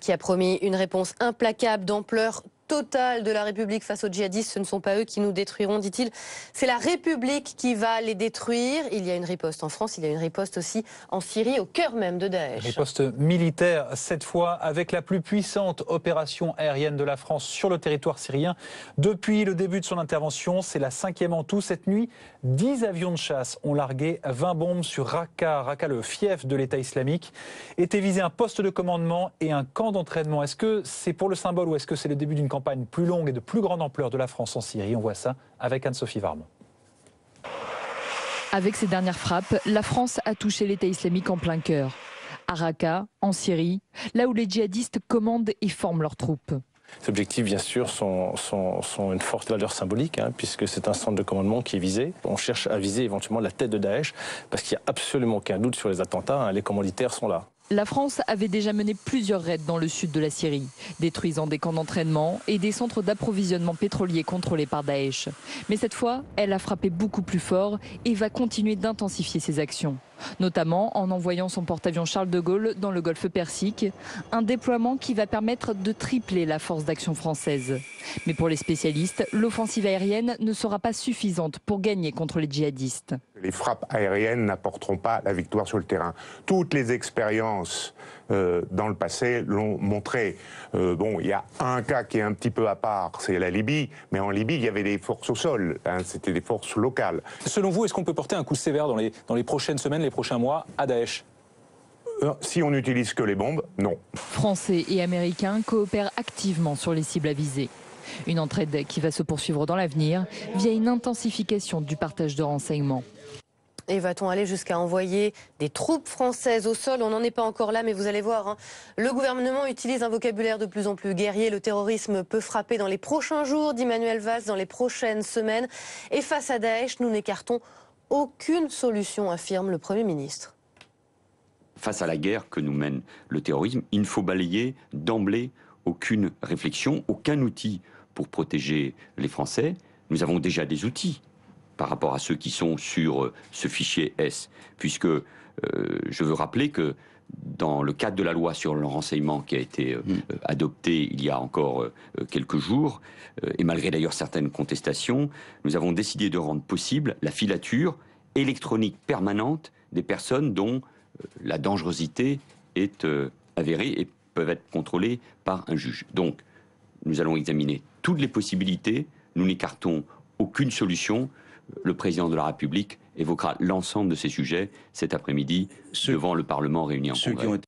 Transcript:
qui a promis une réponse implacable d'ampleur totale de la République face aux djihadistes. Ce ne sont pas eux qui nous détruiront, dit-il. C'est la République qui va les détruire. Il y a une riposte en France, il y a une riposte aussi en Syrie, au cœur même de Daesh. Riposte militaire, cette fois avec la plus puissante opération aérienne de la France sur le territoire syrien. Depuis le début de son intervention, c'est la 5e en tout. Cette nuit, 10 avions de chasse ont largué 20 bombes sur Raqqa. Raqqa, le fief de l'État islamique, était visé un poste de commandement et un camp d'entraînement. Est-ce que c'est pour le symbole ou est-ce que c'est le début d'une campagne plus longue et de plus grande ampleur de la France en Syrie? On voit ça avec Anne-Sophie Varme. Avec ces dernières frappes, la France a touché l'État islamique en plein cœur. À Raqqa, en Syrie, là où les djihadistes commandent et forment leurs troupes. Ces objectifs, bien sûr, sont une forte valeur symbolique, puisque c'est un centre de commandement qui est visé. On cherche à viser éventuellement la tête de Daesh, parce qu'il n'y a absolument aucun doute sur les attentats. Les commanditaires sont là. La France avait déjà mené plusieurs raids dans le sud de la Syrie, détruisant des camps d'entraînement et des centres d'approvisionnement pétrolier contrôlés par Daesh. Mais cette fois, elle a frappé beaucoup plus fort et va continuer d'intensifier ses actions. Notamment en envoyant son porte-avions Charles de Gaulle dans le golfe Persique, un déploiement qui va permettre de tripler la force d'action française. Mais pour les spécialistes, l'offensive aérienne ne sera pas suffisante pour gagner contre les djihadistes. Les frappes aériennes n'apporteront pas la victoire sur le terrain. Toutes les expériences dans le passé l'ont montré. Bon, il y a un cas qui est un petit peu à part, c'est la Libye. Mais en Libye, il y avait des forces au sol. C'était des forces locales. Selon vous, est-ce qu'on peut porter un coup sévère dans les prochaines semaines, les prochains mois, à Daesh? Si on n'utilise que les bombes, non. Français et Américains coopèrent activement sur les cibles à viser. Une entraide qui va se poursuivre dans l'avenir via une intensification du partage de renseignements. Et va-t-on aller jusqu'à envoyer des troupes françaises au sol? On n'en est pas encore là, mais vous allez voir. Le gouvernement utilise un vocabulaire de plus en plus guerrier. Le terrorisme peut frapper dans les prochains jours, dit Manuel Valls, dans les prochaines semaines. Et face à Daesh, nous n'écartons aucune solution, affirme le Premier ministre. Face à la guerre que nous mène le terrorisme, il ne faut balayer d'emblée aucune réflexion, aucun outil pour protéger les Français. Nous avons déjà des outils par rapport à ceux qui sont sur ce fichier S, puisque je veux rappeler que dans le cadre de la loi sur le renseignement qui a été adoptée il y a encore quelques jours, et malgré d'ailleurs certaines contestations, nous avons décidé de rendre possible la filature électronique permanente des personnes dont la dangerosité est avérée et peuvent être contrôlées par un juge. Donc, nous allons examiner toutes les possibilités, nous n'écartons aucune solution. Le président de la République évoquera l'ensemble de ces sujets cet après-midi devant le Parlement réuni en Congrès.